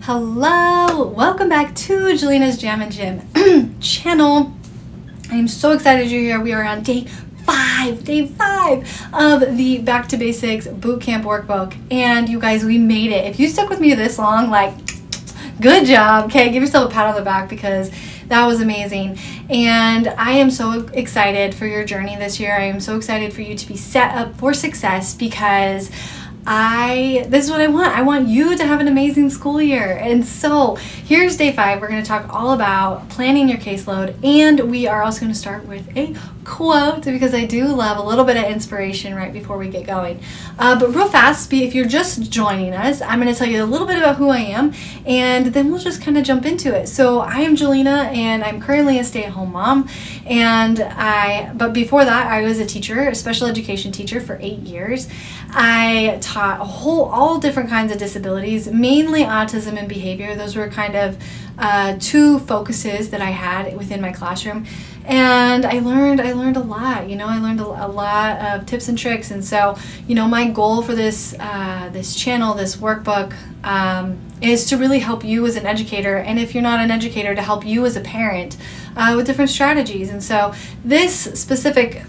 Hello, welcome back to Jalena's Jam and Gym channel. I am so excited you're here. We are on day five of the Back to Basics Bootcamp workbook. And you guys, we made it. If you stuck with me this long, like, good job. Okay, give yourself a pat on the back because that was amazing. And I am so excited for your journey this year. I am so excited for you to be set up for success because this is what I want. I want you to have an amazing school year. And so here's day 5. We're going to talk all about planning your caseload. And we are also going to start with a quote because I do love a little bit of inspiration right before we get going. But real fast, if you're just joining us, I'm going to tell you a little bit about who I am and then we'll just kind of jump into it. So I am Jelena and I'm currently a stay-at-home mom. But before that, I was a teacher, a special education teacher for 8 years. I taught all different kinds of disabilities, mainly autism and behavior. Those were kind of 2 focuses that I had within my classroom. And I learned a lot, I learned a lot of tips and tricks. And so, my goal for this channel, this workbook, is to really help you as an educator. And if you're not an educator, to help you as a parent with different strategies. And so this specific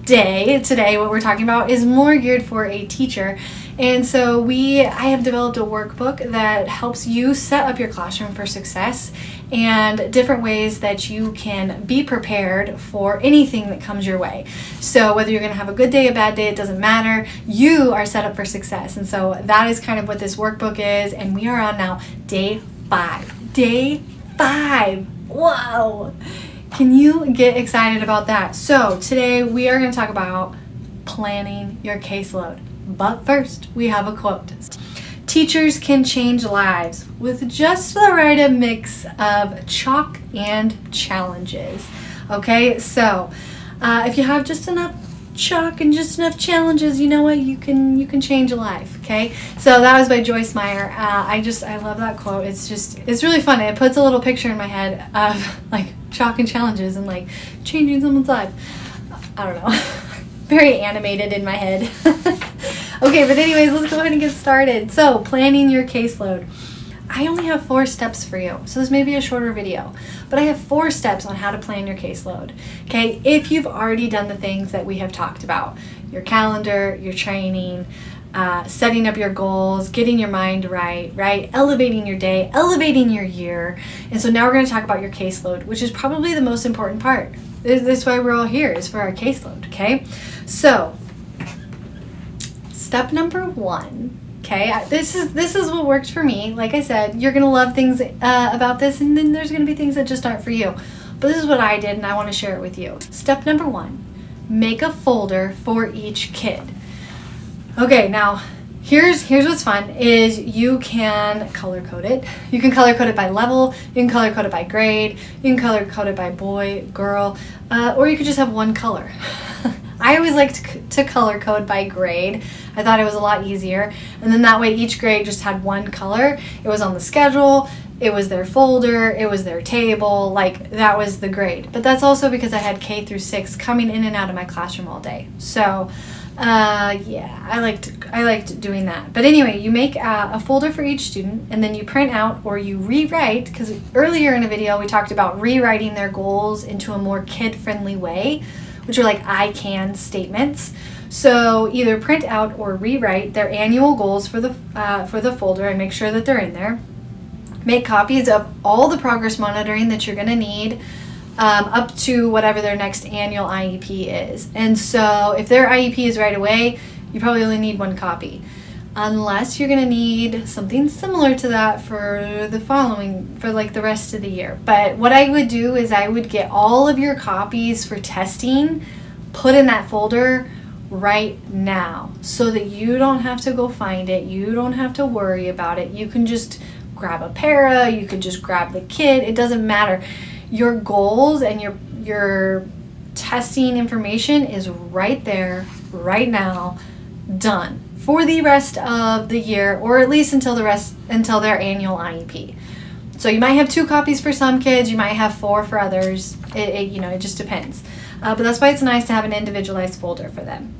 today, what we're talking about is more geared for a teacher. And so I have developed a workbook that helps you set up your classroom for success and different ways that you can be prepared for anything that comes your way. So whether you're going to have a good day, a bad day, it doesn't matter. You are set up for success. And so that is kind of what this workbook is. And we are on now day 5. Day 5. Whoa. Can you get excited about that? So today we are going to talk about planning your caseload. But first, we have a quote. Teachers can change lives with just the right mix of chalk and challenges. Okay, so if you have just enough chalk and just enough challenges, you know what? You can change a life. Okay, so that was by Joyce Meyer. I love that quote. It's really funny. It puts a little picture in my head of like chalk and challenges and like changing someone's life. I don't know. Very animated in my head. Okay, but anyways, let's go ahead and get started. So, planning your caseload. I only have 4 steps for you. So this may be a shorter video, but I have 4 steps on how to plan your caseload. Okay, if you've already done the things that we have talked about, your calendar, your training, setting up your goals, getting your mind right, elevating your day, elevating your year. And so now we're going to talk about your caseload, which is probably the most important part. This is why we're all here, is for our caseload, okay? So, step number 1, okay? This is what works for me. Like I said, you're going to love things about this, and then there's going to be things that just aren't for you. But this is what I did, and I want to share it with you. Step number 1, make a folder for each kid. Okay, now, here's what's fun, is you can color code it. You can color code it by level, you can color code it by grade, you can color code it by boy, girl, or you could just have one color. I always liked to color code by grade. I thought it was a lot easier. And then that way each grade just had one color. It was on the schedule, it was their folder, it was their table, like that was the grade. But that's also because I had K through 6 coming in and out of my classroom all day. So yeah, I liked doing that. But anyway, you make a folder for each student and then you print out or you rewrite, because earlier in a video we talked about rewriting their goals into a more kid-friendly way, which are like I can statements. So either print out or rewrite their annual goals for the folder and make sure that they're in there. Make copies of all the progress monitoring that you're going to need up to whatever their next annual IEP is. And so if their IEP is right away, you probably only need 1 copy. Unless you're going to need something similar to that for like the rest of the year. But what I would do is I would get all of your copies for testing put in that folder right now so that you don't have to go find it. You don't have to worry about it. You can just grab a para, you can just grab the kit. It doesn't matter. Your goals and your testing information is right there, right now, done for the rest of the year, or at least until their annual IEP. So you might have 2 copies for some kids, you might have 4 for others. It just depends. But that's why it's nice to have an individualized folder for them.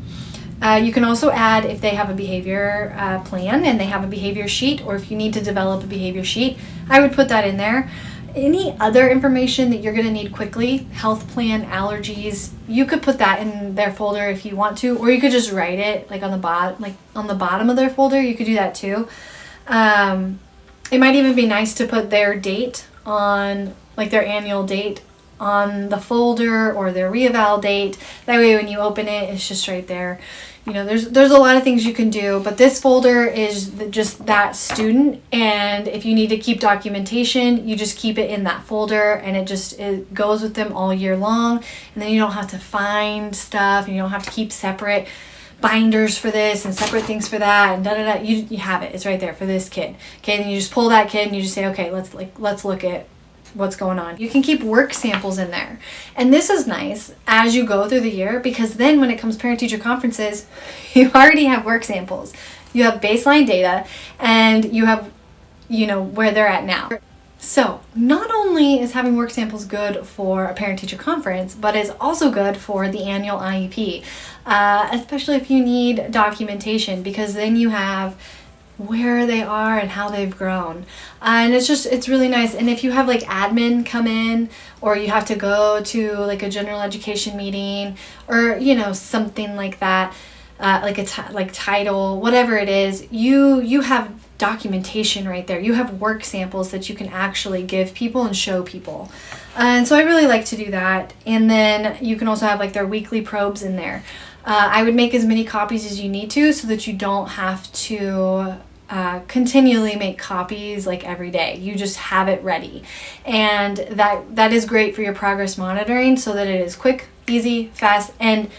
You can also add if they have a behavior plan and they have a behavior sheet, or if you need to develop a behavior sheet, I would put that in there. Any other information that you're going to need quickly, health plan, allergies, you could put that in their folder if you want to, or you could just write it like on the bottom of their folder. You could do that too. It might even be nice to put their date on, like their annual date on the folder, or their reeval date. That way when you open it, it's just right there. You know, there's a lot of things you can do, but this folder is just that student, and if you need to keep documentation, you just keep it in that folder, and it goes with them all year long, and then you don't have to find stuff, and you don't have to keep separate binders for this and separate things for that, and da-da-da. You have it. It's right there for this kid. Okay, and then you just pull that kid and you just say, okay, let's look at what's going on. You can keep work samples in there. And this is nice as you go through the year, because then when it comes parent-teacher conferences, you already have work samples. You have baseline data, and you have, where they're at now. So not only is having work samples good for a parent-teacher conference, but it's also good for the annual IEP, especially if you need documentation, because then you have where they are and how they've grown. And it's really nice. And if you have like admin come in, or you have to go to like a general education meeting, or something like that, like title, whatever it is, you have documentation right there. You have work samples that you can actually give people and show people. And so I really like to do that. And then you can also have like their weekly probes in there. I would make as many copies as you need to, so that you don't have to continually make copies like every day. You just have it ready. And that is great for your progress monitoring, so that it is quick, easy, fast. And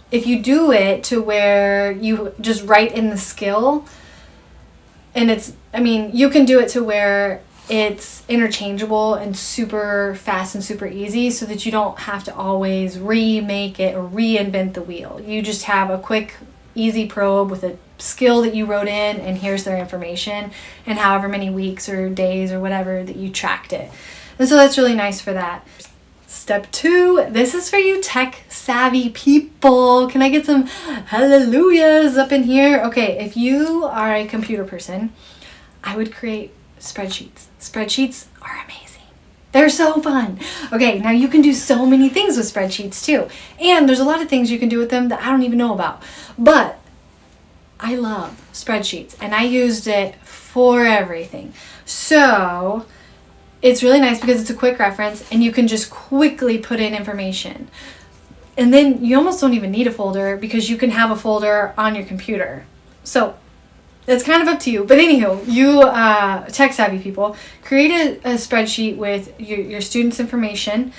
if you do it to where you just write in the skill, and you can do it to where it's interchangeable and super fast and super easy, so that you don't have to always remake it or reinvent the wheel. You just have a quick, easy probe with a skill that you wrote in, and here's their information, and however many weeks or days or whatever that you tracked it. And so that's really nice for that. Step 2, this is for you tech savvy people. Can I get some hallelujahs up in here? Okay, if you are a computer person, I would create spreadsheets. Spreadsheets are amazing. They're so fun. Okay, now you can do so many things with spreadsheets too. And there's a lot of things you can do with them that I don't even know about. But I love spreadsheets, and I used it for everything. So it's really nice because it's a quick reference, and you can just quickly put in information. And then you almost don't even need a folder, because you can have a folder on your computer. So it's kind of up to you. But anywho, you tech savvy people, create a spreadsheet with your students' information,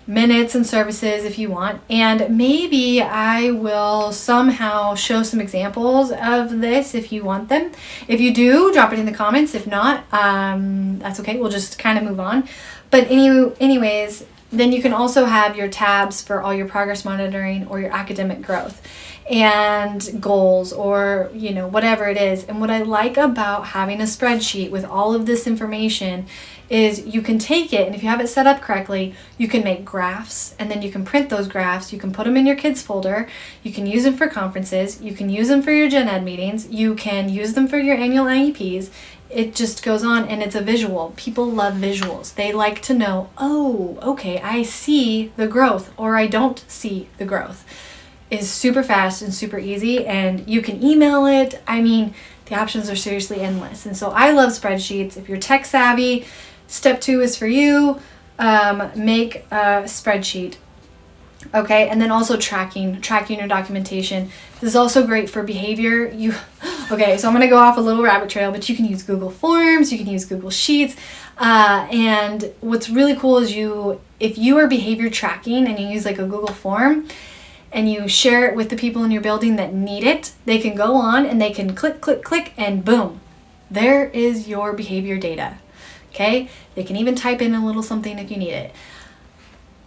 minutes and services if you want. And maybe I will somehow show some examples of this if you want them. If you do, drop it in the comments. If not, that's okay. We'll just kind of move on. But anyways, then you can also have your tabs for all your progress monitoring or your academic growth and goals, or whatever it is. And what I like about having a spreadsheet with all of this information is you can take it, and if you have it set up correctly, you can make graphs, and then you can print those graphs. You can put them in your kids folder. You can use them for conferences. You can use them for your gen ed meetings. You can use them for your annual IEPs. It just goes on, and it's a visual. People love visuals. They like to know, oh, okay, I see the growth, or I don't see the growth. Is super fast and super easy, and you can email it. The options are seriously endless. And so I love spreadsheets. If you're tech savvy, step 2 is for you. Make a spreadsheet. Okay, and then also tracking your documentation. This is also great for behavior. Okay, so I'm gonna go off a little rabbit trail, but you can use Google Forms, you can use Google Sheets, and what's really cool is if you are behavior tracking and you use like a Google form, and you share it with the people in your building that need it, they can go on and they can click, click, click, and boom, there is your behavior data. Okay, they can even type in a little something if you need it.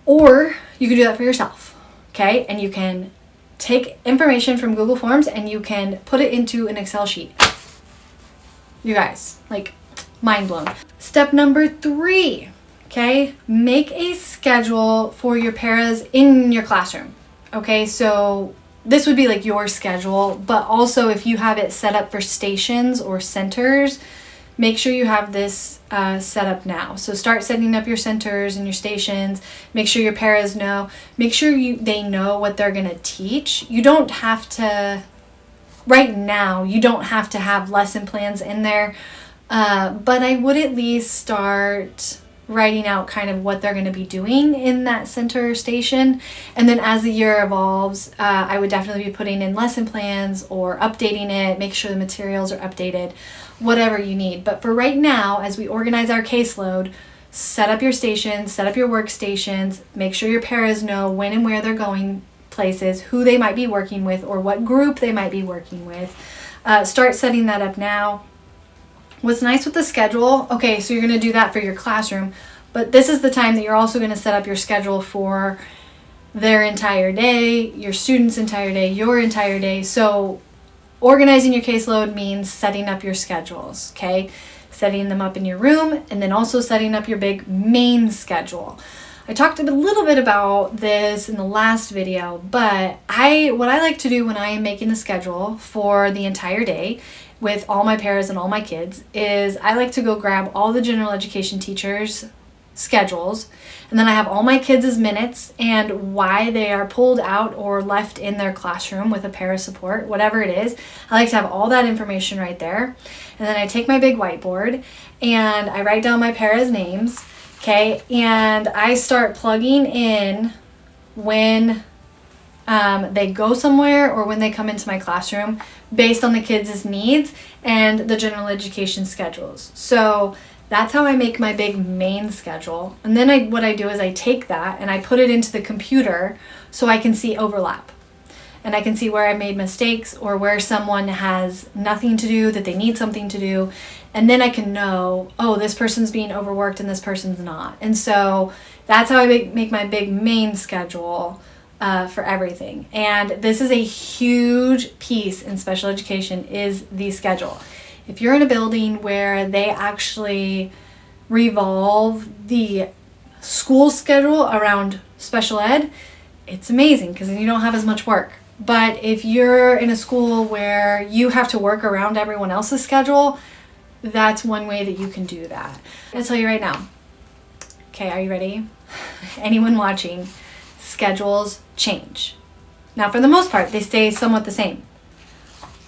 Or you can do that for yourself, okay? And you can take information from Google Forms and you can put it into an Excel sheet. You guys, like, mind blown. Step number 3, okay? Make a schedule for your paras in your classroom. Okay, so this would be like your schedule, but also if you have it set up for stations or centers, make sure you have this set up now. So start setting up your centers and your stations. Make sure your paras know. Make sure they know what they're going to teach. You don't have to, right now, you don't have to have lesson plans in there, but I would at least start writing out kind of what they're going to be doing in that center or station. And then as the year evolves, I would definitely be putting in lesson plans or updating it, make sure the materials are updated, whatever you need. But for right now, as we organize our caseload, set up your stations, set up your workstations, make sure your paras know when and where they're going places, who they might be working with, or what group they might be working with. Start setting that up now. What's nice with the schedule, okay, so you're going to do that for your classroom, but this is the time that you're also going to set up your schedule for their entire day, your students' entire day, your entire day. So organizing your caseload means setting up your schedules, okay? Setting them up in your room, and then also setting up your big main schedule. I talked a little bit about this in the last video, but what I like to do when I am making the schedule for the entire day with all my paras and all my kids is I like to go grab all the general education teachers' schedules, and then I have all my kids' minutes and why they are pulled out or left in their classroom with a para support, whatever it is. I like to have all that information right there. And then I take my big whiteboard and I write down my paras' names, okay, and I start plugging in when they go somewhere or when they come into my classroom based on the kids' needs and the general education schedules. So that's how I make my big main schedule. And then what I do is I take that and I put it into the computer so I can see overlap. And I can see where I made mistakes or where someone has nothing to do that they need something to do. And then I can know, oh, this person's being overworked and this person's not. And so that's how I make my big main schedule for everything. And this is a huge piece in special education is the schedule. If you're in a building where they actually revolve the school schedule around special ed, it's amazing because then you don't have as much work. But if you're in a school where you have to work around everyone else's schedule, that's one way that you can do that. I'll tell you right now. Okay, are you ready? Anyone watching? Schedules change. Now, for the most part, they stay somewhat the same,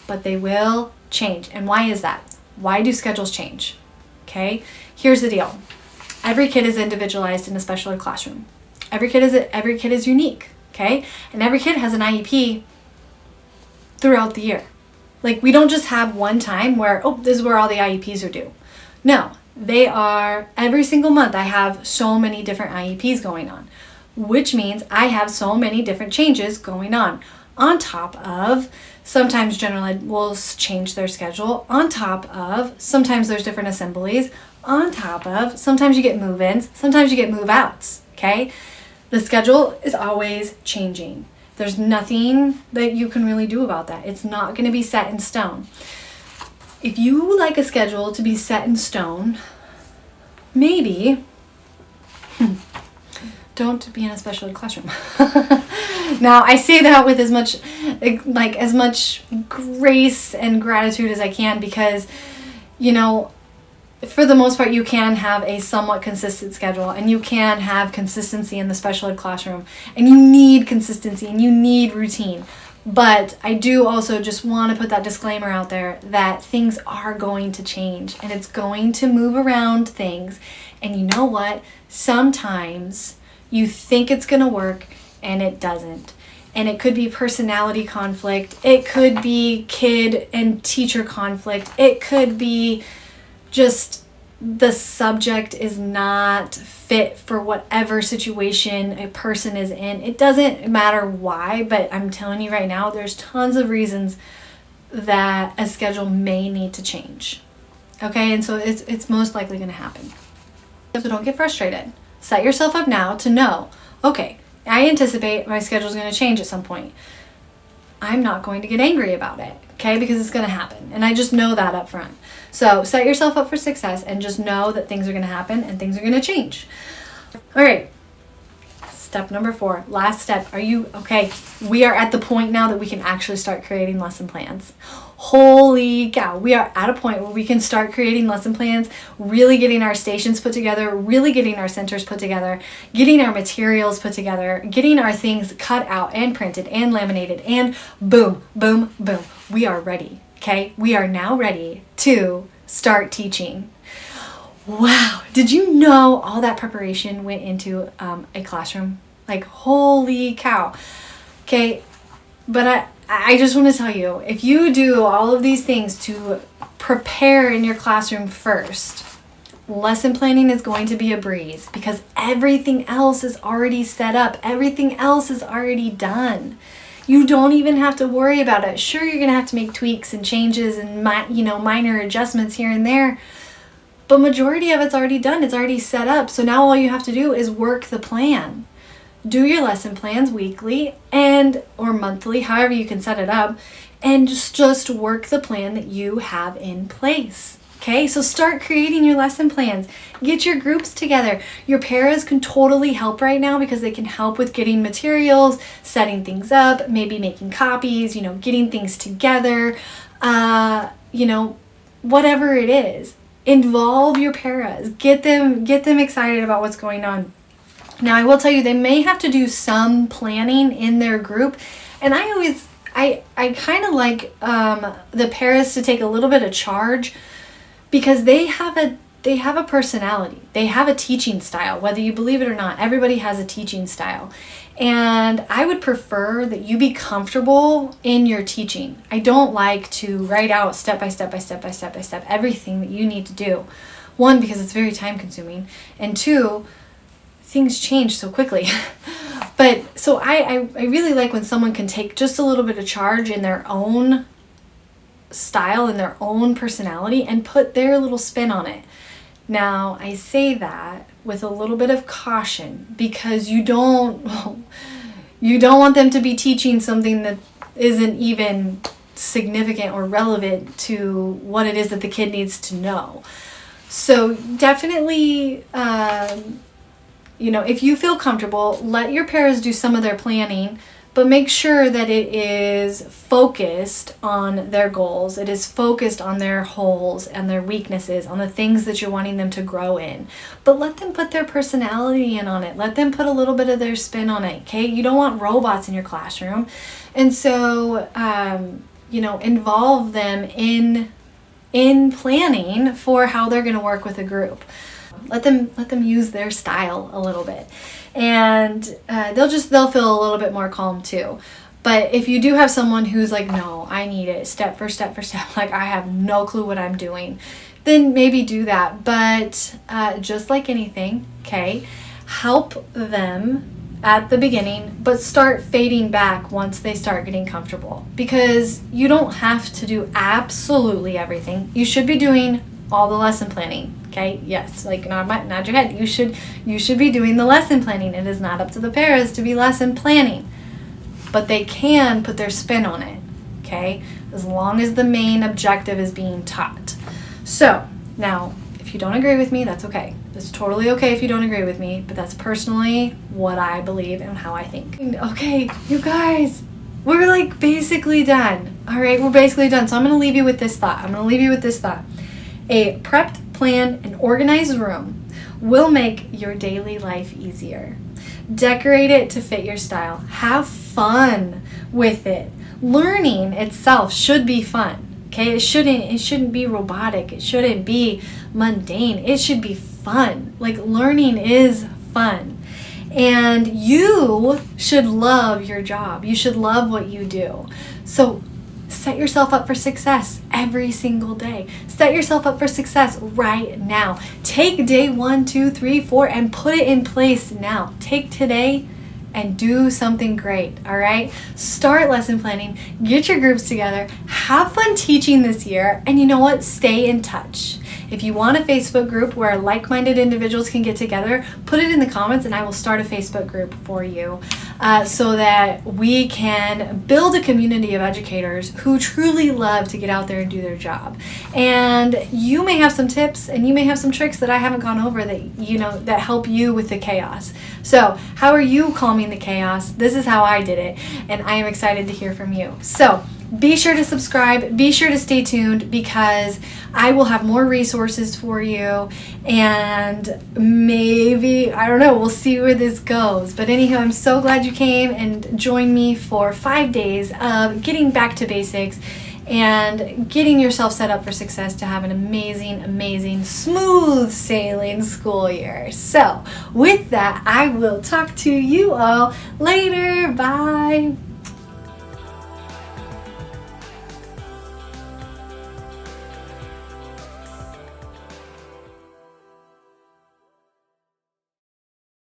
but they will change. And why is that? Why do schedules change? Okay, here's the deal. Every kid is individualized in a special ed classroom. Every kid is unique, okay? And every kid has an IEP throughout the year. Like, we don't just have one time where, oh, this is where all the IEPs are due. No, they are, every single month I have so many different IEPs going on, which means I have so many different changes going on top of sometimes general ed will change their schedule, on top of sometimes there's different assemblies, on top of sometimes you get move-ins, sometimes you get move-outs, okay? The schedule is always changing. There's nothing that you can really do about that. It's not going to be set in stone. If you like a schedule to be set in stone, maybe don't be in a special ed classroom. Now, I say that with as much grace and gratitude as I can because, you know, for the most part, you can have a somewhat consistent schedule and you can have consistency in the special ed classroom, and you need consistency and you need routine. But I do also just want to put that disclaimer out there that things are going to change and it's going to move around things. And you know what? Sometimes you think it's going to work and it doesn't. And it could be personality conflict. It could be kid and teacher conflict. It could be just the subject is not fit for whatever situation a person is in. It doesn't matter why, but I'm telling you right now, there's tons of reasons that a schedule may need to change. Okay, and so it's most likely going to happen. So don't get frustrated. Set yourself up now to know, okay, I anticipate my schedule is going to change at some point. I'm not going to get angry about it, okay, because it's going to happen. And I just know that up front. So set yourself up for success and just know that things are going to happen and things are going to change. All right. Step number 4, last step. Are you okay? We are at the point now that we can actually start creating lesson plans. Holy cow, we are at a point where we can start creating lesson plans, really getting our stations put together, really getting our centers put together, getting our materials put together, getting our things cut out and printed and laminated, and boom, boom, boom. We are ready, okay? We are now ready to start teaching. Wow, did you know all that preparation went into a classroom? Like, holy cow. Okay, but I just want to tell you, if you do all of these things to prepare in your classroom first, lesson planning is going to be a breeze because everything else is already set up. Everything else is already done. You don't even have to worry about it. Sure, you're going to have to make tweaks and changes and minor adjustments here and there, but majority of it's already done. It's already set up. So now all you have to do is work the plan. Do your lesson plans weekly or monthly, however you can set it up, and just work the plan that you have in place. Okay, so start creating your lesson plans. Get your groups together. Your paras can totally help right now because they can help with getting materials, setting things up, maybe making copies, getting things together, whatever it is. Involve your paras. Get them excited about what's going on. Now, I will tell you, they may have to do some planning in their group, and I kind of like the paras to take a little bit of charge because they have a personality. They have a teaching style, whether you believe it or not. Everybody has a teaching style, and I would prefer that you be comfortable in your teaching. I don't like to write out step by step everything that you need to do. One, because it's very time consuming, and two, things change so quickly. But so I really like when someone can take just a little bit of charge in their own style and their own personality and put their little spin on it. Now, I say that with a little bit of caution because you don't want them to be teaching something that isn't even significant or relevant to what it is that the kid needs to know. So definitely, if you feel comfortable, let your paras do some of their planning, but make sure that it is focused on their goals. It is focused on their holes and their weaknesses, on the things that you're wanting them to grow in. But let them put their personality in on it. Let them put a little bit of their spin on it, okay? You don't want robots in your classroom. And so, involve them in planning for how they're going to work with a group. Let them use their style a little bit, and they'll feel a little bit more calm too. But if you do have someone who's like, no, I need it step for step, like I have no clue what I'm doing, then maybe do that. But just like anything, okay, help them at the beginning, but start fading back once they start getting comfortable, because you don't have to do absolutely everything. You should be doing all the lesson planning. Okay, yes, like nod your head. You should be doing the lesson planning. It is not up to the paras to be lesson planning, but they can put their spin on it, okay, as long as the main objective is being taught. So now, if you don't agree with me, that's okay. It's totally okay if you don't agree with me, but that's personally what I believe and how I think. Okay, you guys, we're like basically done. All right, we're basically done. So I'm going to leave you with this thought. A prepped, planned, and organized room will make your daily life easier. Decorate it to fit your style. Have fun with it. Learning itself should be fun. Okay, it shouldn't be robotic. It shouldn't be mundane. It should be fun. Like, learning is fun. And you should love your job. You should love what you do. So set yourself up for success every single day. Set yourself up for success right now. Take day 1, 2, 3, 4 and put it in place now. Take today and do something great, all right? Start lesson planning, get your groups together, have fun teaching this year, and you know what? Stay in touch. If you want a Facebook group where like-minded individuals can get together, put it in the comments and I will start a Facebook group for you. so that we can build a community of educators who truly love to get out there and do their job. And you may have some tips and you may have some tricks that I haven't gone over that that help you with the chaos. So how are you calming the chaos? This is how I did it, and I am excited to hear from you. So be sure to subscribe, be sure to stay tuned, because I will have more resources for you, and maybe, I don't know, we'll see where this goes. But anyhow, I'm so glad you came and joined me for 5 days of getting back to basics and getting yourself set up for success to have an amazing, amazing, smooth sailing school year. So with that, I will talk to you all later. Bye.